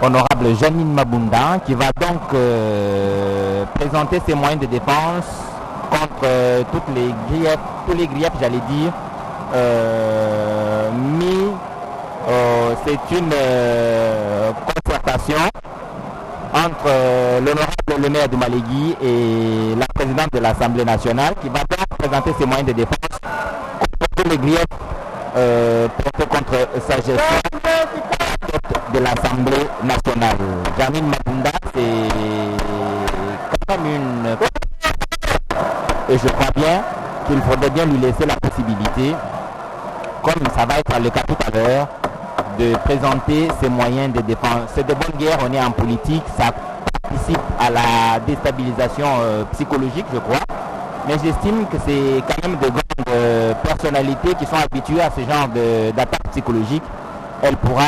honorable Janine Mabunda, qui va donc présenter ses moyens de défense contre tous les griefs, j'allais dire, c'est une concertation entre l'honorable le maire de Malégui et la présidente de l'Assemblée nationale, qui va donc présenter ses moyens de défense contre tous les griefs portés contre sa gestion de l'Assemblée nationale. Janine Mabunda, c'est quand même une... Et je crois bien qu'il faudrait bien lui laisser la possibilité, comme ça va être le cas tout à l'heure, de présenter ses moyens de défense. C'est de bonne guerre, on est en politique, ça participe à la déstabilisation psychologique, je crois. Mais j'estime que c'est quand même de grandes personnalités qui sont habituées à ce genre d'attaques psychologiques. Elle pourra,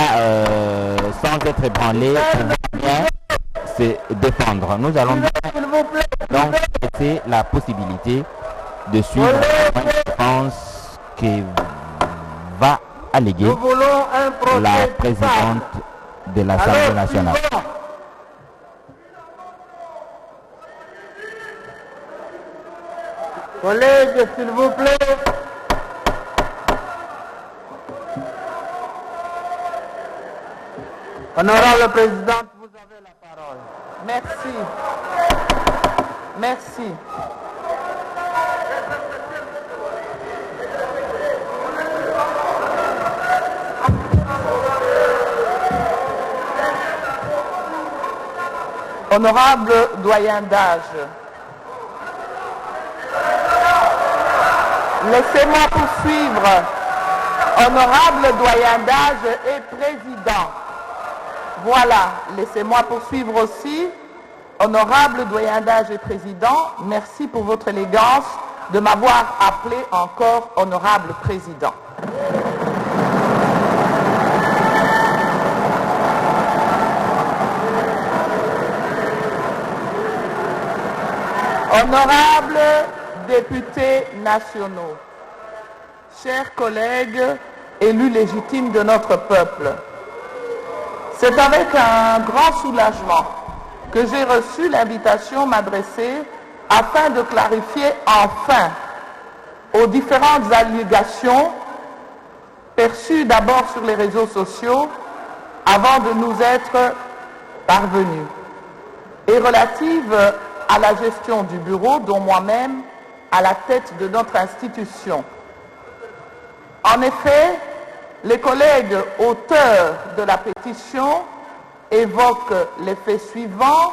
sans être ébranlée, bien se défendre. Nous allons donc laisser la possibilité de suivre la défense qui va alléguer la présidente de l'Assemblée nationale. Collègues, s'il vous plaît. Honorable Présidente, vous avez la parole. Merci. Merci. Honorable doyen d'âge, laissez-moi poursuivre. Honorable doyen d'âge et président. Voilà, laissez-moi poursuivre aussi. Honorable doyen d'âge et président, merci pour votre élégance de m'avoir appelé encore honorable président. Honorables députés nationaux, chers collègues élus légitimes de notre peuple, c'est avec un grand soulagement que j'ai reçu l'invitation m'adresser afin de clarifier enfin aux différentes allégations perçues d'abord sur les réseaux sociaux avant de nous être parvenues et relatives à la gestion du bureau, dont moi-même à la tête de notre institution. En effet, les collègues auteurs de la pétition évoquent les faits suivants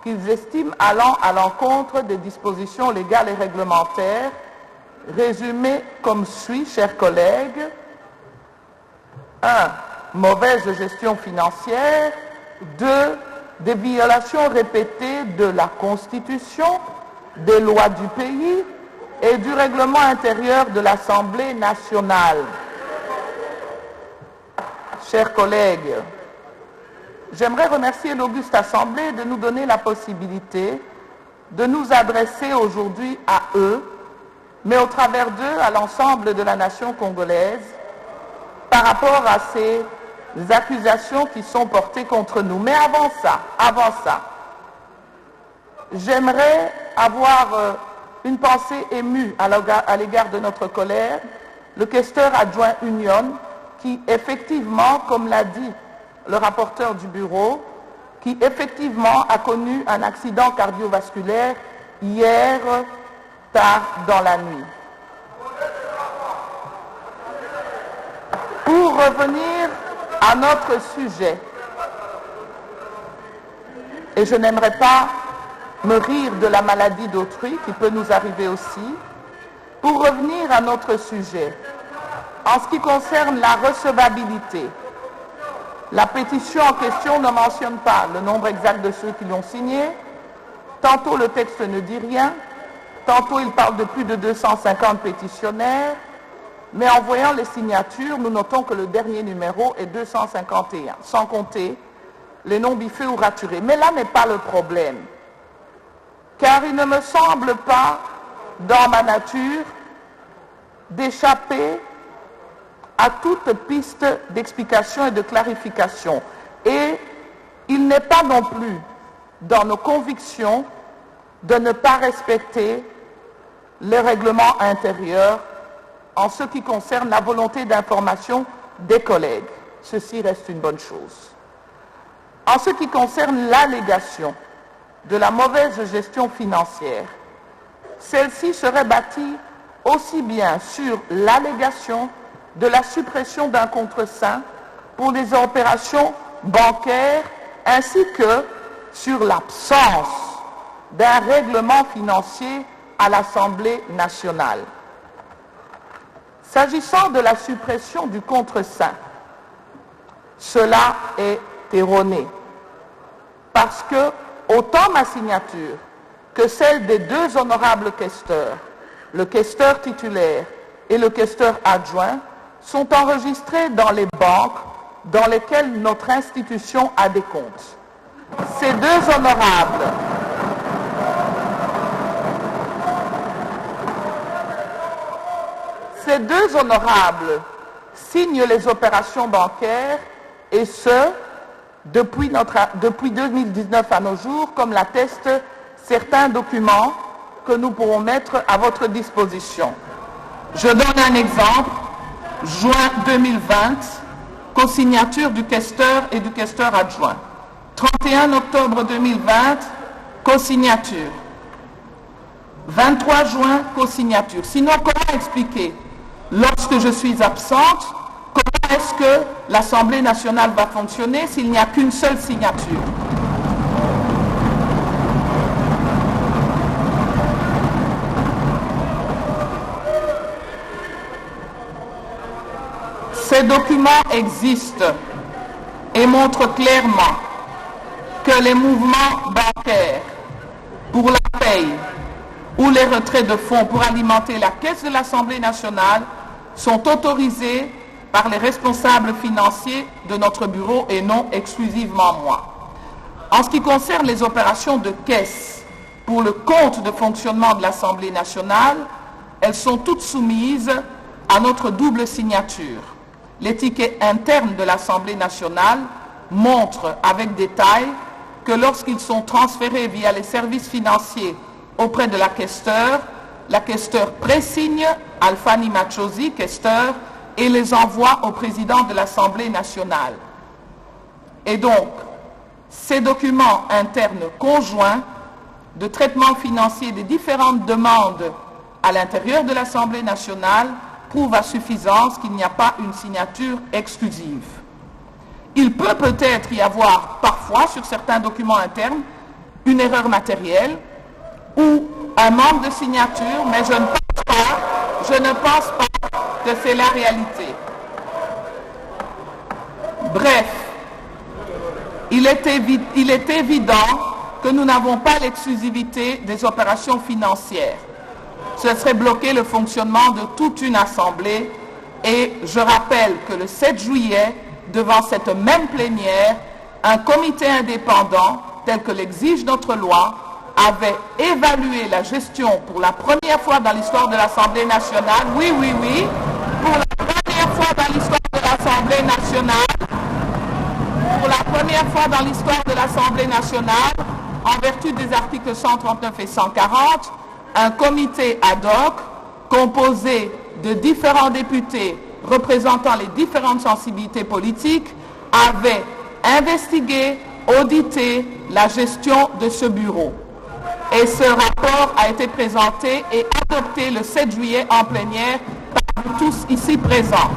qu'ils estiment allant à l'encontre des dispositions légales et réglementaires, résumés comme suit, chers collègues. 1. Mauvaise gestion financière. 2. Des violations répétées de la Constitution, des lois du pays et du règlement intérieur de l'Assemblée nationale. Chers collègues, j'aimerais remercier l'auguste Assemblée de nous donner la possibilité de nous adresser aujourd'hui à eux, mais au travers d'eux à l'ensemble de la nation congolaise, par rapport à ces accusations qui sont portées contre nous. Mais avant ça, j'aimerais avoir une pensée émue à l'égard de notre collègue, le questeur adjoint Union, qui effectivement, comme l'a dit le rapporteur du bureau, qui effectivement a connu un accident cardiovasculaire hier tard dans la nuit. Pour revenir à notre sujet, et je n'aimerais pas me rire de la maladie d'autrui qui peut nous arriver aussi, pour revenir à notre sujet, en ce qui concerne la recevabilité, la pétition en question ne mentionne pas le nombre exact de ceux qui l'ont signé, tantôt le texte ne dit rien, tantôt il parle de plus de 250 pétitionnaires, mais en voyant les signatures, nous notons que le dernier numéro est 251, sans compter les noms biffés ou raturés. Mais là n'est pas le problème, car il ne me semble pas, dans ma nature, d'échapper à toute piste d'explication et de clarification. Et n'est pas non plus dans nos convictions de ne pas respecter les règlements intérieurs en ce qui concerne la volonté d'information des collègues. Ceci reste une bonne chose. En ce qui concerne l'allégation de la mauvaise gestion financière, celle-ci serait bâtie aussi bien sur l'allégation de la suppression d'un contreseing pour les opérations bancaires ainsi que sur l'absence d'un règlement financier à l'Assemblée nationale. S'agissant de la suppression du contreseing, cela est erroné parce que autant ma signature que celle des deux honorables questeurs, le questeur titulaire et le questeur adjoint, sont enregistrés dans les banques dans lesquelles notre institution a des comptes. Ces deux honorables signent les opérations bancaires et ce, depuis 2019 à nos jours, comme l'attestent certains documents que nous pourrons mettre à votre disposition. Je donne un exemple. Juin 2020, co-signature du questeur et du questeur adjoint. 31 octobre 2020, co-signature. 23 juin, co-signature. Sinon, comment expliquer, lorsque je suis absente, comment est-ce que l'Assemblée nationale va fonctionner s'il n'y a qu'une seule signature? Ces documents existent et montrent clairement que les mouvements bancaires pour la paye ou les retraits de fonds pour alimenter la caisse de l'Assemblée nationale sont autorisés par les responsables financiers de notre bureau et non exclusivement moi. En ce qui concerne les opérations de caisse pour le compte de fonctionnement de l'Assemblée nationale, elles sont toutes soumises à notre double signature. Les tickets internes de l'Assemblée nationale montrent avec détail que lorsqu'ils sont transférés via les services financiers auprès de la questeur présigne Alfani Machosi, questeur, et les envoie au président de l'Assemblée nationale. Et donc, ces documents internes conjoints de traitement financier des différentes demandes à l'intérieur de l'Assemblée nationale prouve à suffisance qu'il n'y a pas une signature exclusive. Il peut peut-être y avoir parfois sur certains documents internes une erreur matérielle ou un manque de signature, mais je ne pense pas que c'est la réalité. Bref, il est évident que nous n'avons pas l'exclusivité des opérations financières. Ce serait bloquer le fonctionnement de toute une assemblée et je rappelle que le 7 juillet, devant cette même plénière, un comité indépendant, tel que l'exige notre loi, avait évalué la gestion pour la première fois dans l'histoire de l'Assemblée nationale, oui, pour la première fois dans l'histoire de l'Assemblée nationale, en vertu des articles 139 et 140, un comité ad hoc composé de différents députés représentant les différentes sensibilités politiques avait investigué, audité la gestion de ce bureau. Et ce rapport a été présenté et adopté le 7 juillet en plénière par tous ici présents.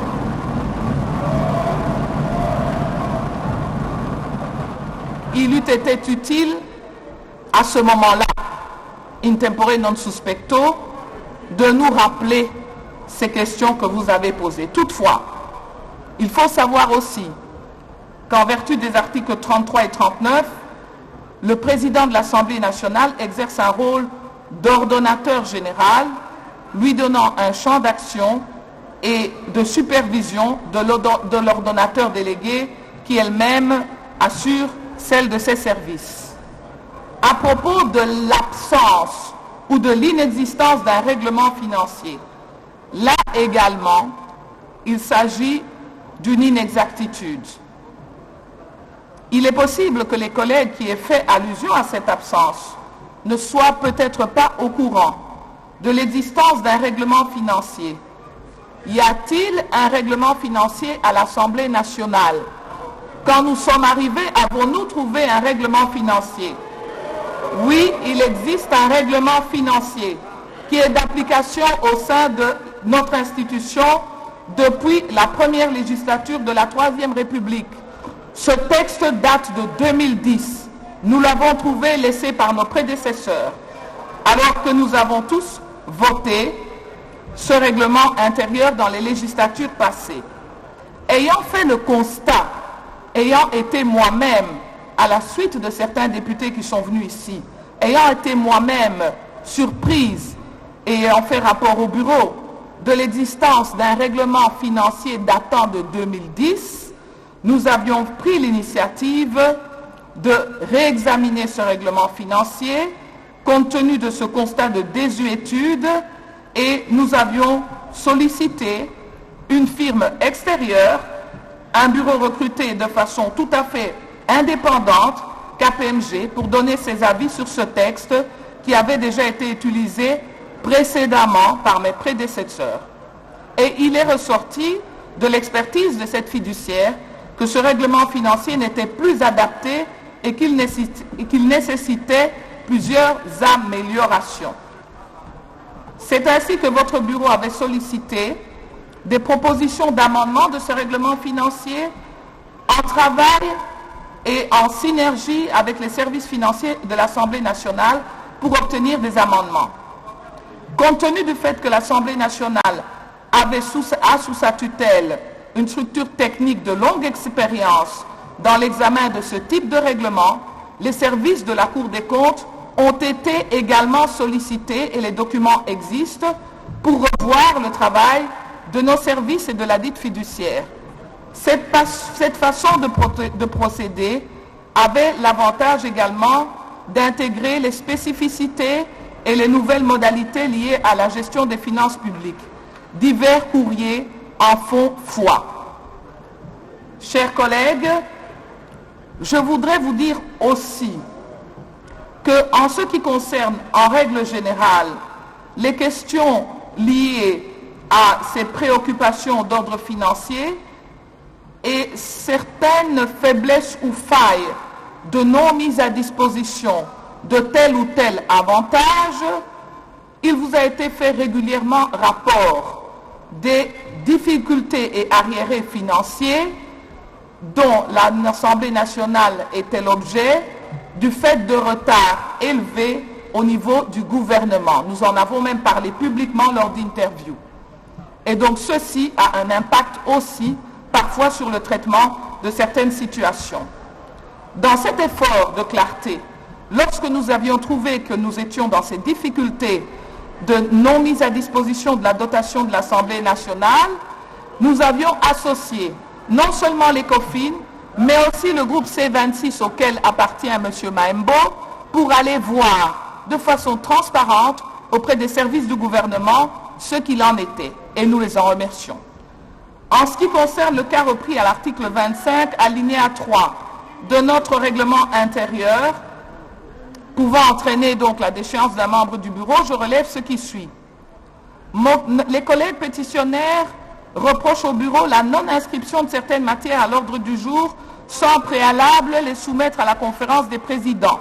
Il eût été utile à ce moment-là, in tempore non suspecto, de nous rappeler ces questions que vous avez posées. Toutefois, il faut savoir aussi qu'en vertu des articles 33 et 39, le président de l'Assemblée nationale exerce un rôle d'ordonnateur général, lui donnant un champ d'action et de supervision de l'ordonnateur délégué qui elle-même assure celle de ses services. À propos de l'absence ou de l'inexistence d'un règlement financier, là également, il s'agit d'une inexactitude. Il est possible que les collègues qui aient fait allusion à cette absence ne soient peut-être pas au courant de l'existence d'un règlement financier. Y a-t-il un règlement financier à l'Assemblée nationale? Quand nous sommes arrivés, avons-nous trouvé un règlement financier? Oui, il existe un règlement financier qui est d'application au sein de notre institution depuis la première législature de la Troisième République. Ce texte date de 2010. Nous l'avons trouvé laissé par nos prédécesseurs, alors que nous avons tous voté ce règlement intérieur dans les législatures passées. Ayant fait le constat, ayant été moi-même, à la suite de certains députés qui sont venus ici, ayant été moi-même surprise et ayant fait rapport au bureau de l'existence d'un règlement financier datant de 2010, nous avions pris l'initiative de réexaminer ce règlement financier compte tenu de ce constat de désuétude et nous avions sollicité une firme extérieure, un bureau recruté de façon tout à fait indépendante, KPMG, pour donner ses avis sur ce texte qui avait déjà été utilisé précédemment par mes prédécesseurs. Et il est ressorti de l'expertise de cette fiduciaire que ce règlement financier n'était plus adapté et qu'il nécessitait plusieurs améliorations. C'est ainsi que votre bureau avait sollicité des propositions d'amendement de ce règlement financier en travail et en synergie avec les services financiers de l'Assemblée nationale pour obtenir des amendements. Compte tenu du fait que l'Assemblée nationale avait sous sa tutelle une structure technique de longue expérience dans l'examen de ce type de règlement, les services de la Cour des comptes ont été également sollicités et les documents existent pour revoir le travail de nos services et de la dite fiduciaire. Cette façon de procéder avait l'avantage également d'intégrer les spécificités et les nouvelles modalités liées à la gestion des finances publiques. Divers courriers en font foi. Chers collègues, je voudrais vous dire aussi que, en ce qui concerne, en règle générale, les questions liées à ces préoccupations d'ordre financier et certaines faiblesses ou failles de non mise à disposition de tel ou tel avantage, il vous a été fait régulièrement rapport des difficultés et arriérés financiers dont l'Assemblée nationale était l'objet du fait de retards élevés au niveau du gouvernement. Nous en avons même parlé publiquement lors d'interviews. Et donc ceci a un impact aussi parfois sur le traitement de certaines situations. Dans cet effort de clarté, lorsque nous avions trouvé que nous étions dans ces difficultés de non mise à disposition de la dotation de l'Assemblée nationale, nous avions associé non seulement l'ECOFIN, mais aussi le groupe C26 auquel appartient M. Maembo, pour aller voir de façon transparente auprès des services du gouvernement ce qu'il en était. Et nous les en remercions. En ce qui concerne le cas repris à l'article 25, alinéa 3 de notre règlement intérieur, pouvant entraîner donc la déchéance d'un membre du bureau, je relève ce qui suit. Les collègues pétitionnaires reprochent au bureau la non-inscription de certaines matières à l'ordre du jour sans préalable les soumettre à la conférence des présidents.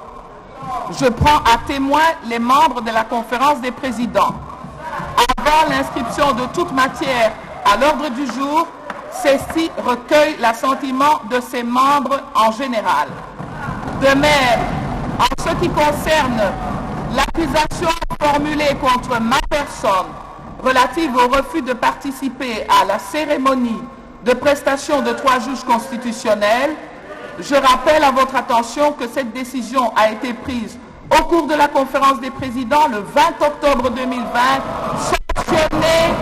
Je prends à témoin les membres de la conférence des présidents. Avant l'inscription de toute matière à l'ordre du jour, celle-ci recueille l'assentiment de ses membres en général. De même, en ce qui concerne l'accusation formulée contre ma personne relative au refus de participer à la cérémonie de prestation de 3 juges constitutionnels, je rappelle à votre attention que cette décision a été prise au cours de la conférence des présidents le 20 octobre 2020, sanctionnée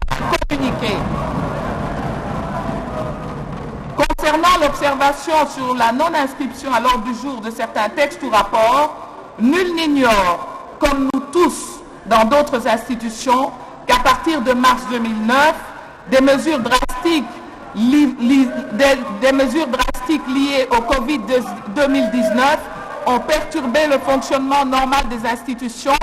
par communiqué. Concernant l'observation sur la non-inscription à l'ordre du jour de certains textes ou rapports, nul n'ignore, comme nous tous dans d'autres institutions, qu'à partir de mars 2009, des mesures drastiques liées au Covid-2019 ont perturbé le fonctionnement normal des institutions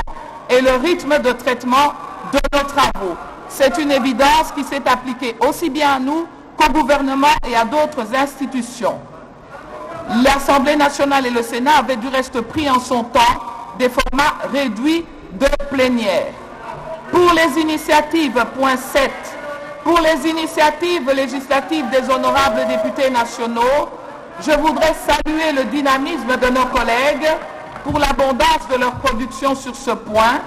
et le rythme de traitement de nos travaux. C'est une évidence qui s'est appliquée aussi bien à nous qu'au gouvernement et à d'autres institutions. L'Assemblée nationale et le Sénat avaient du reste pris en son temps des formats réduits de plénière. Pour les initiatives, point 7, pour les initiatives législatives des honorables députés nationaux, je voudrais saluer le dynamisme de nos collègues pour l'abondance de leur production sur ce point,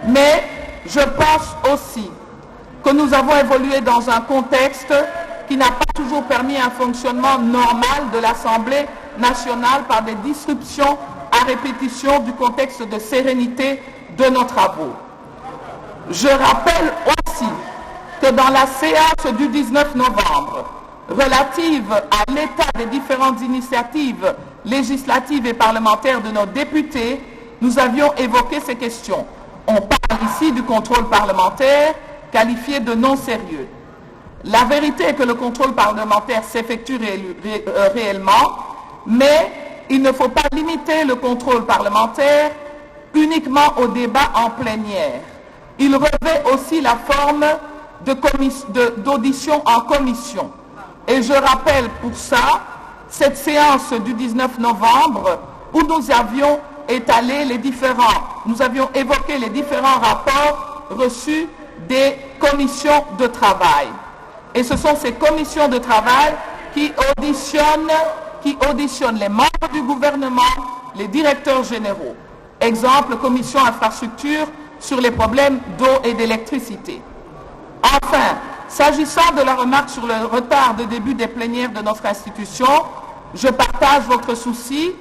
mais je pense aussi que nous avons évolué dans un contexte qui n'a pas toujours permis un fonctionnement normal de l'Assemblée nationale par des disruptions à répétition du contexte de sérénité de nos travaux. Je rappelle aussi que dans la séance du 19 novembre, relative à l'état des différentes initiatives législatives et parlementaires de nos députés, nous avions évoqué ces questions. On parle ici du contrôle parlementaire qualifié de non sérieux. La vérité est que le contrôle parlementaire s'effectue réellement, mais il ne faut pas limiter le contrôle parlementaire uniquement au débat en plénière. Il revêt aussi la forme d'audition en commission. Et je rappelle pour ça cette séance du 19 novembre où nous avions évoqué les différents rapports reçus des commissions de travail. Et ce sont ces commissions de travail qui auditionnent les membres du gouvernement, les directeurs généraux. Exemple, commission infrastructure sur les problèmes d'eau et d'électricité. Enfin, s'agissant de la remarque sur le retard de début des plénières de notre institution, je partage votre souci.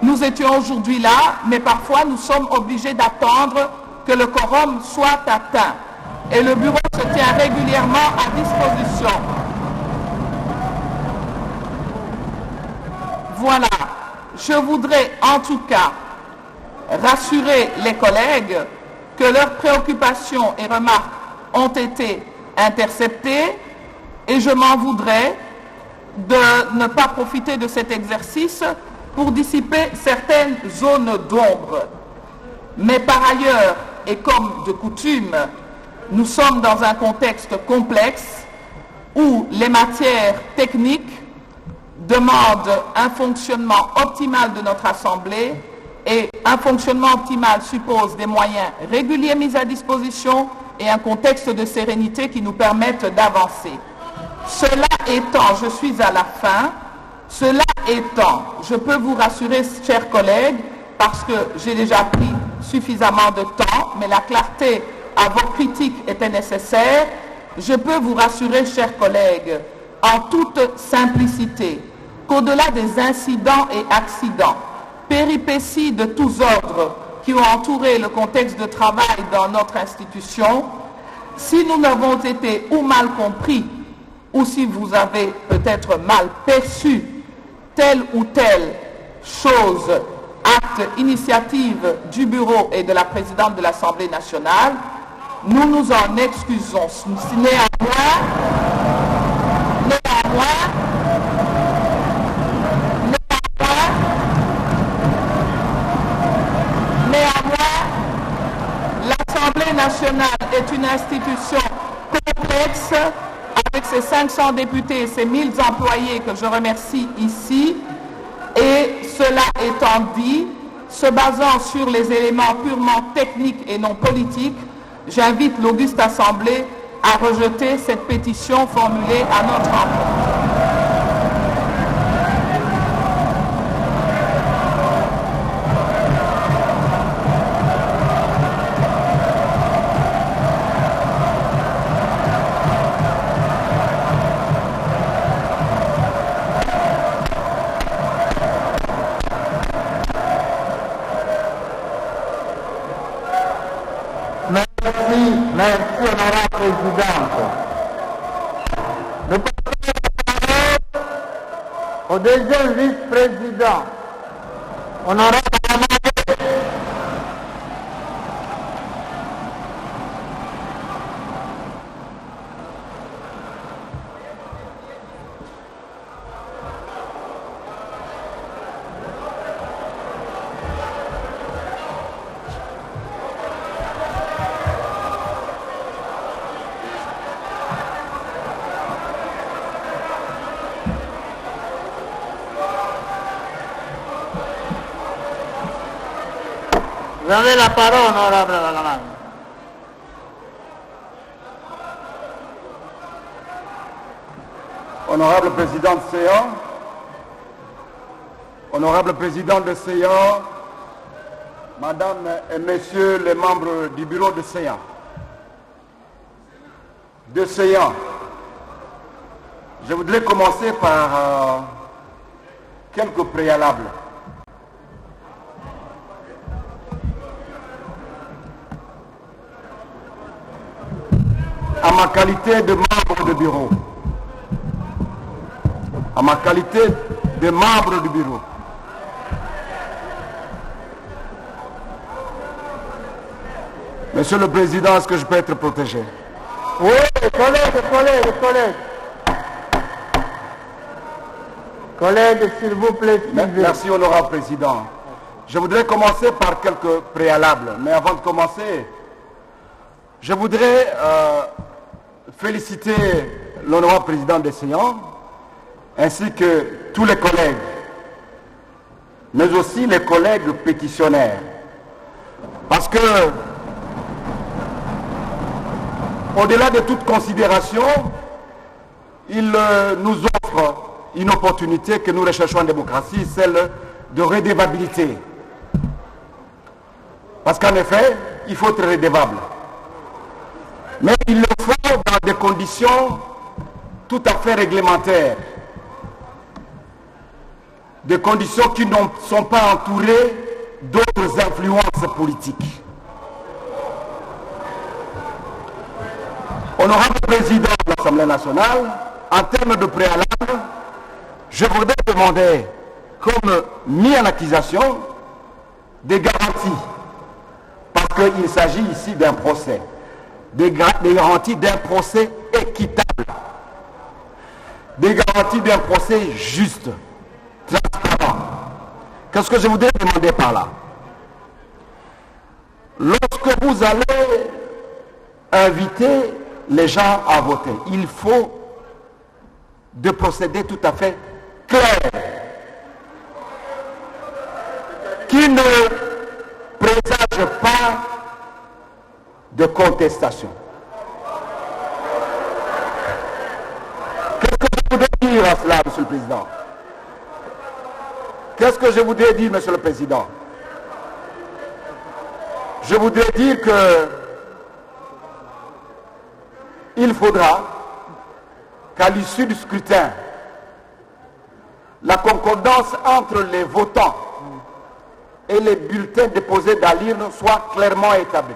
Nous étions aujourd'hui là, mais parfois nous sommes obligés d'attendre que le quorum soit atteint. Et le bureau se tient régulièrement à disposition. Voilà. Je voudrais en tout cas rassurer les collègues que leurs préoccupations et remarques ont été interceptées et je m'en voudrais de ne pas profiter de cet exercice pour dissiper certaines zones d'ombre. Mais par ailleurs, et comme de coutume, nous sommes dans un contexte complexe où les matières techniques demandent un fonctionnement optimal de notre Assemblée et un fonctionnement optimal suppose des moyens réguliers mis à disposition et un contexte de sérénité qui nous permettent d'avancer. Cela étant, je suis à la fin, cela étant, je peux vous rassurer, chers collègues, parce que j'ai déjà pris suffisamment de temps, mais la clarté à vos critiques était nécessaire, je peux vous rassurer, chers collègues, en toute simplicité, qu'au-delà des incidents et accidents, péripéties de tous ordres qui ont entouré le contexte de travail dans notre institution, si nous n'avons été ou mal compris, ou si vous avez peut-être mal perçu telle ou telle chose, acte, initiative du bureau et de la présidente de l'Assemblée nationale, nous nous en excusons. Néanmoins, l'Assemblée nationale est une institution complexe avec ses 500 députés et ses 1000 employés que je remercie ici. Et cela étant dit, se basant sur les éléments purement techniques et non politiques, j'invite l'auguste Assemblée à rejeter cette pétition formulée à notre endroit. Merci, honorable présidente. Nous passons au deuxième vice-président, honorable Amade. Vous avez la parole, honorable Wagaman. Honorable président de séance, honorable président de séance, madame et messieurs les membres du bureau de séance, je voudrais commencer par quelques préalables. À ma qualité de membre de bureau, Monsieur le Président, est-ce que je peux être protégé? Oui, collègues. Collègues, s'il vous plaît, suivez. Merci, honorable Président. Je voudrais commencer par quelques préalables. Mais avant de commencer, je voudrais féliciter l'honorable Président des séances, ainsi que tous les collègues, mais aussi les collègues pétitionnaires. Parce que, au-delà de toute considération, ils nous offrent une opportunité que nous recherchons en démocratie, celle de redevabilité. Parce qu'en effet, il faut être redevable. Mais il le faut dans des conditions tout à fait réglementaires. Des conditions qui ne sont pas entourées d'autres influences politiques. Honorable Président de l'Assemblée nationale, en termes de préalable, je voudrais demander, comme mis en accusation, des garanties, parce qu'il s'agit ici d'un procès, des garanties d'un procès équitable, des garanties d'un procès juste, transparent. Qu'est-ce que je voudrais demander par là? Lorsque vous allez inviter les gens à voter, il faut de procéder tout à fait clair, qui ne présage pas de contestation. Qu'est-ce que je voudrais dire à cela, Monsieur le Président? Qu'est-ce que je voudrais dire, Monsieur le Président? Je voudrais dire que il faudra qu'à l'issue du scrutin, la concordance entre les votants et les bulletins déposés dans l'urne soit clairement établie.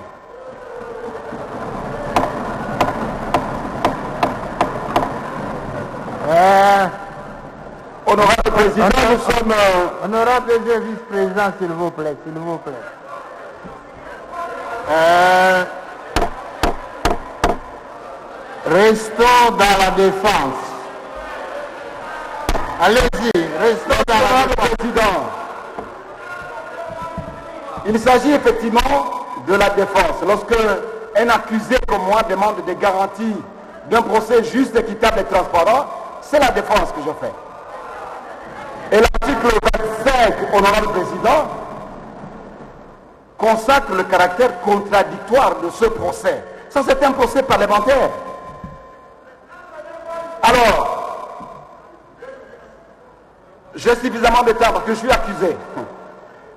Honorable Président, nous sommes... Honorable vice-président, s'il vous plaît. Restons dans la défense. Allez-y, restons dans la défense. Président, il s'agit effectivement de la défense. Lorsque un accusé comme moi demande des garanties d'un procès juste, équitable et transparent, c'est la défense que je fais. Et l'article 25, honorable Président, consacre le caractère contradictoire de ce procès. Ça, c'est un procès parlementaire. Alors, j'ai suffisamment de temps parce que je suis accusé.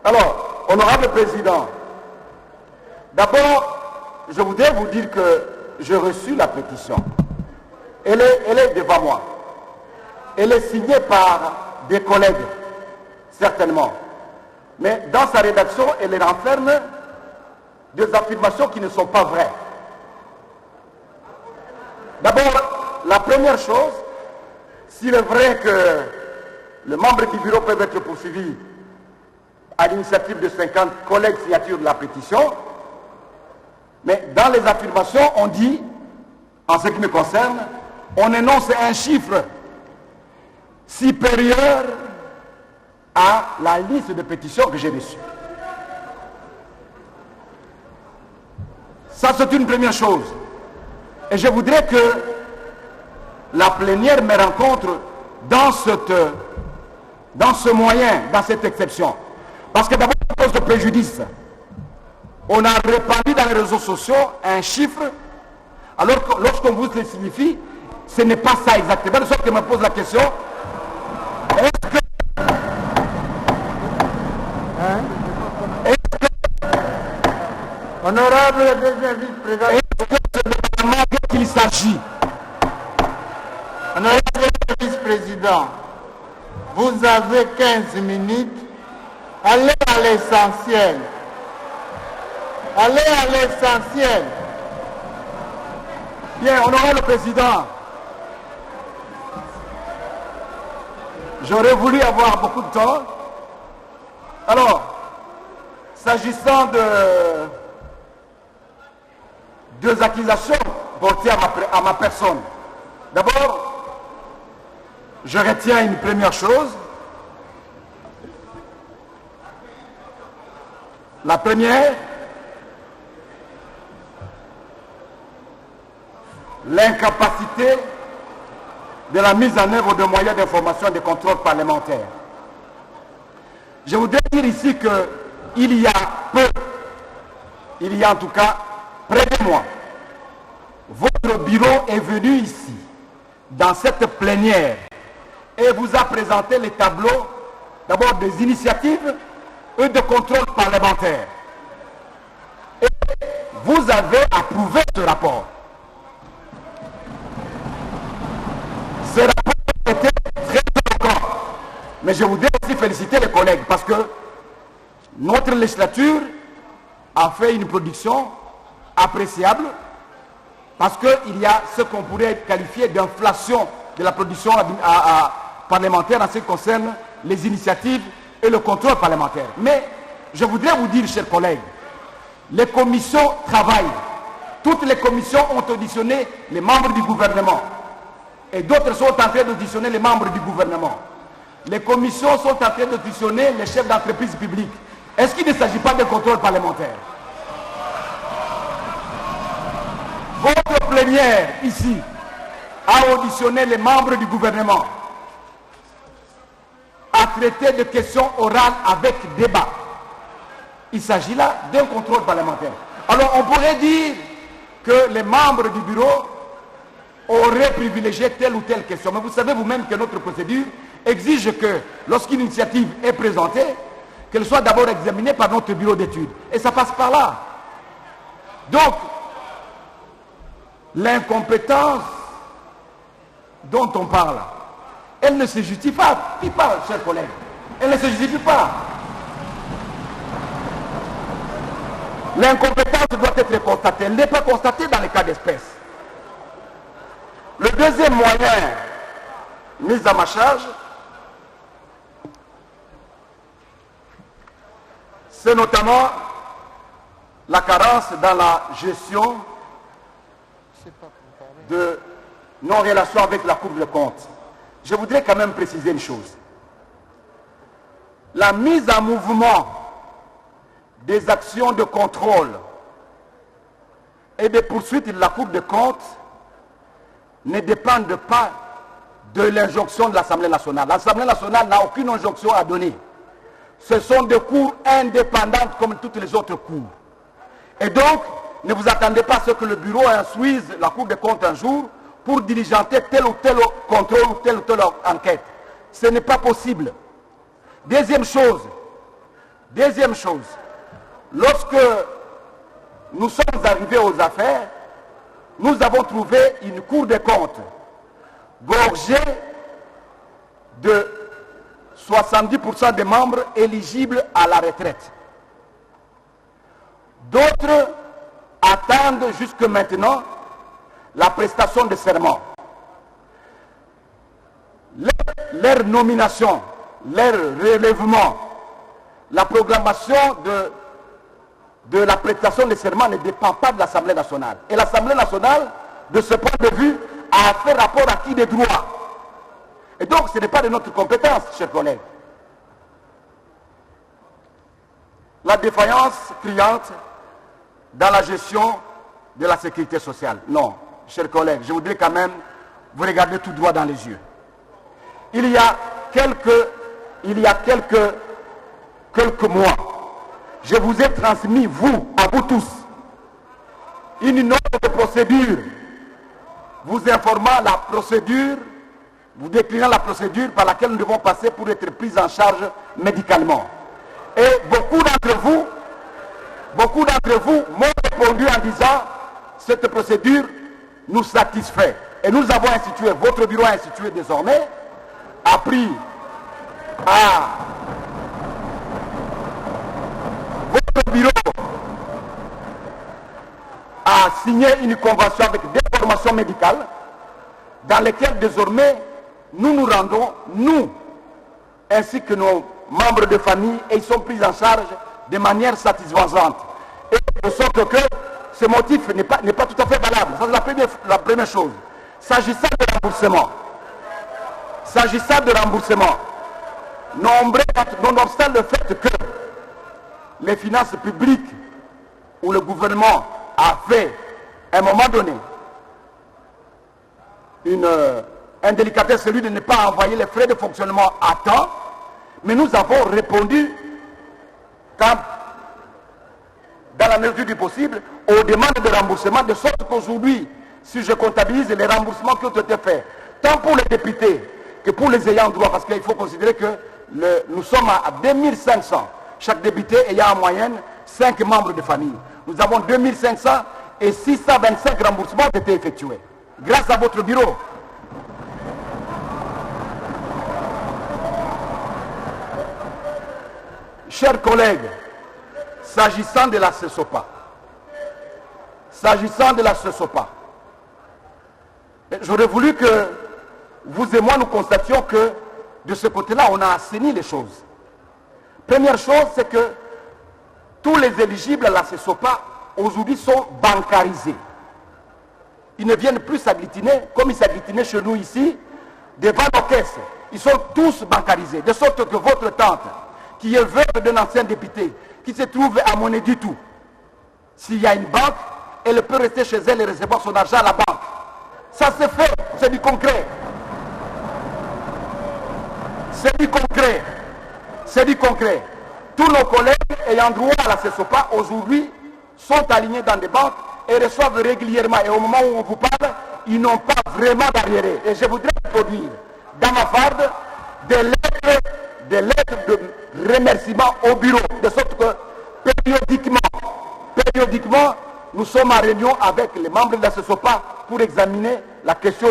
Alors, honorable Président, d'abord, je voudrais vous dire que j'ai reçu la pétition. Elle est devant moi. Elle est signée par des collègues, certainement. Mais dans sa rédaction, elle renferme des affirmations qui ne sont pas vraies. D'abord, la première chose, s'il est vrai que les membres du bureau peuvent être poursuivis à l'initiative de 50 collègues signatures de la pétition, mais dans les affirmations, on dit, en ce qui me concerne, on énonce un chiffre supérieur à la liste de pétitions que j'ai reçues. Ça, c'est une première chose. Et je voudrais que la plénière me rencontre dans ce moyen, dans cette exception. Parce que d'abord, ça pose de préjudice on a répandu dans les réseaux sociaux un chiffre, alors que lorsqu'on vous le signifie, ce n'est pas ça exactement. De sorte que je me pose la question, est-ce que Honorable deuxième vice-président, c'est de vraiment qu'il s'agit? honorable vice-président, vous avez 15 minutes. Allez à l'essentiel. Allez à l'essentiel. Bien, honorable président, j'aurais voulu avoir beaucoup de temps. Alors, s'agissant de deux accusations portées à ma personne, d'abord, je retiens une première chose. La première, l'incapacité de la mise en œuvre de moyens d'information et de contrôle parlementaire. Je voudrais dire ici qu'il y a peu, il y a en tout cas près de moi, votre bureau est venu ici, dans cette plénière, et vous a présenté les tableaux, d'abord des initiatives et de contrôle parlementaire. Et vous avez approuvé ce rapport. Ce rapport était très éloquent. Mais je voudrais aussi féliciter les collègues parce que notre législature a fait une production appréciable parce qu'il y a ce qu'on pourrait qualifier d'inflation de la production parlementaire en ce qui concerne les initiatives et le contrôle parlementaire. Mais je voudrais vous dire, chers collègues, les commissions travaillent. Toutes les commissions ont auditionné les membres du gouvernement. Et d'autres sont en train d'auditionner les membres du gouvernement. Les commissions sont en train d'auditionner les chefs d'entreprise publiques. Est-ce qu'il ne s'agit pas de contrôle parlementaire? Votre plénière, ici, a auditionné les membres du gouvernement, a traité de questions orales avec débat. Il s'agit là d'un contrôle parlementaire. Alors on pourrait dire que les membres du bureau auraient privilégié telle ou telle question. Mais vous savez vous-même que notre procédure exige que lorsqu'une initiative est présentée, qu'elle soit d'abord examinée par notre bureau d'études. Et ça passe par là. Donc, l'incompétence dont on parle, elle ne se justifie pas. Qui parle, chers collègues? Elle ne se justifie pas. L'incompétence doit être constatée. Elle n'est pas constatée dans les cas d'espèce. Le deuxième moyen mis à ma charge, c'est notamment la carence dans la gestion de nos relations avec la Cour des comptes. Je voudrais quand même préciser une chose. La mise en mouvement des actions de contrôle et de poursuite de la Cour des comptes ne dépendent pas de l'injonction de l'Assemblée nationale. L'Assemblée nationale n'a aucune injonction à donner. Ce sont des cours indépendantes comme toutes les autres cours. Et donc, ne vous attendez pas à ce que le bureau instruise la Cour des comptes un jour pour diligenter tel ou tel contrôle ou telle enquête. Ce n'est pas possible. Deuxième chose, lorsque nous sommes arrivés aux affaires, nous avons trouvé une Cour des comptes gorgée de 70% des membres éligibles à la retraite. D'autres attendent jusque maintenant la prestation de serment. Leur nomination, leur relèvement, la programmation de la prestation de serment ne dépend pas de l'Assemblée nationale. Et l'Assemblée nationale, de ce point de vue, a fait rapport à qui des droits. Et donc, ce n'est pas de notre compétence, chers collègues. La défaillance criante dans la gestion de la sécurité sociale. Non, chers collègues, je voudrais quand même vous regarder tout droit dans les yeux. Il y a quelques mois, je vous ai transmis, à vous tous, une note de procédure, vous informant la procédure, vous déclinant la procédure par laquelle nous devons passer pour être pris en charge médicalement. Et beaucoup d'entre vous m'ont répondu en disant, cette procédure nous satisfait. Et nous avons institué, votre bureau a institué désormais, a pris à votre bureau a signé une convention avec des formations médicales dans lesquelles désormais nous nous rendons, nous, ainsi que nos membres de famille, et ils sont pris en charge de manière satisfaisante. Et de sorte que ce motif n'est pas tout à fait valable. Ça, c'est la première chose. S'agissant de remboursement, nonobstant le fait que les finances publiques ou le gouvernement a fait, à un moment donné, une indélicatesse, celui de ne pas envoyer les frais de fonctionnement à temps, mais nous avons répondu, dans la mesure du possible, aux demandes de remboursement, de sorte qu'aujourd'hui, si je comptabilise les remboursements qui ont été faits, tant pour les députés que pour les ayants droit, parce qu'il faut considérer que nous sommes à 2500, chaque député ayant en moyenne 5 membres de famille. Nous avons 2500 et 625 remboursements ont été effectués, grâce à votre bureau. Chers collègues, s'agissant de la CESOPA, j'aurais voulu que vous et moi nous constations que de ce côté-là, on a assaini les choses. Première chose, c'est que tous les éligibles à la CESOPA aujourd'hui sont bancarisés. Ils ne viennent plus s'agglutiner comme ils s'agglutinaient chez nous ici, devant nos caisses. Ils sont tous bancarisés, de sorte que votre tante, qui est veuve d'un ancien député, qui se trouve à Monéditou, s'il y a une banque, elle peut rester chez elle et recevoir son argent à la banque. Ça se fait, c'est du concret. C'est du concret. C'est du concret. Tous nos collègues ayant droit à la CESOPA aujourd'hui sont alignés dans des banques et reçoivent régulièrement. Et au moment où on vous parle, ils n'ont pas vraiment d'arriéré. Et je voudrais produire dans ma farde des lettres de remerciement au bureau, de sorte que périodiquement, nous sommes en réunion avec les membres de la CESOPA pour examiner la question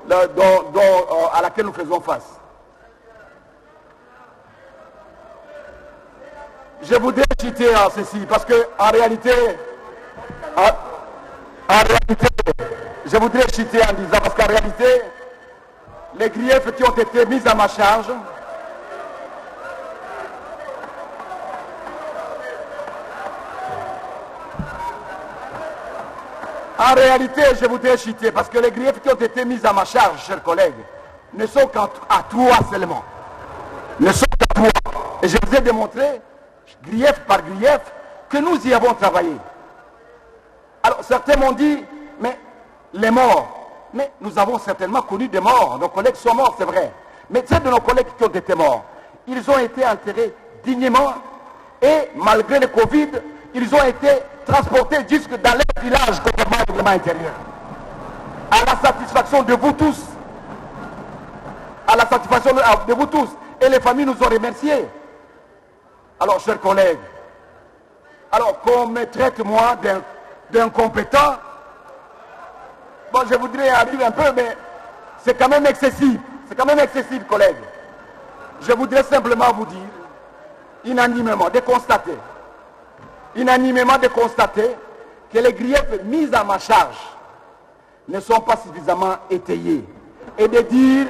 à laquelle nous faisons face. Je voudrais citer ceci, parce que en réalité, je voudrais citer en disant, parce qu'en réalité, les griefs qui ont été mis à ma charge, en réalité, je voudrais citer, parce que les griefs qui ont été mis à ma charge, chers collègues, ne sont qu'à 3 seulement. Ne sont qu'à 3. Et je vous ai démontré, grief par grief, que nous y avons travaillé. Alors, certains m'ont dit, mais les morts, mais nous avons certainement connu des morts. Nos collègues sont morts, c'est vrai. Mais ceux de nos collègues qui ont été morts, ils ont été enterrés dignement et malgré le Covid, ils ont été transportés jusque dans leur village conformément au règlement intérieur. À la satisfaction de vous tous. À la satisfaction de vous tous. Et les familles nous ont remerciés. Alors, chers collègues, alors qu'on me traite moi d'incompétent, bon, je voudrais arriver un peu, mais c'est quand même excessif. C'est quand même excessif, collègues. Je voudrais simplement vous dire, unanimement, de constater que les griefs mis à ma charge ne sont pas suffisamment étayés. Et de dire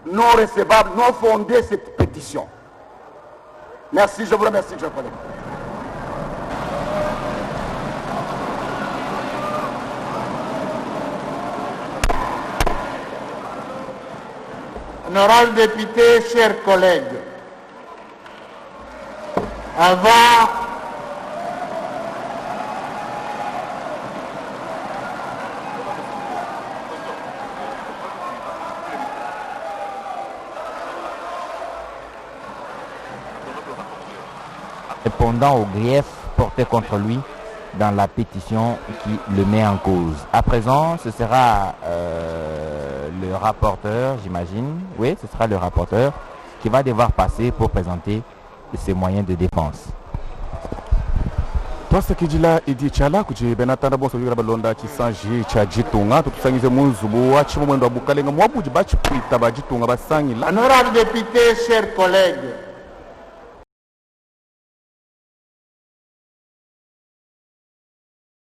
non recevable, non fondée cette pétition. Merci, je vous remercie, chers collègues. Honorables députés, chers collègues, avant répondant aux griefs portés contre lui dans la pétition qui le met en cause. À présent, ce sera le rapporteur, j'imagine. Oui, ce sera le rapporteur qui va devoir passer pour présenter ses moyens de défense. Twasakijila idichala kuti benatanda bonso vikira balonda chisanji cha jitunga tutusangize munzubu wachimo mwendo abukalenga mwabuji bachipuita bajitunga basangi la. Honorables députés, chers collègues,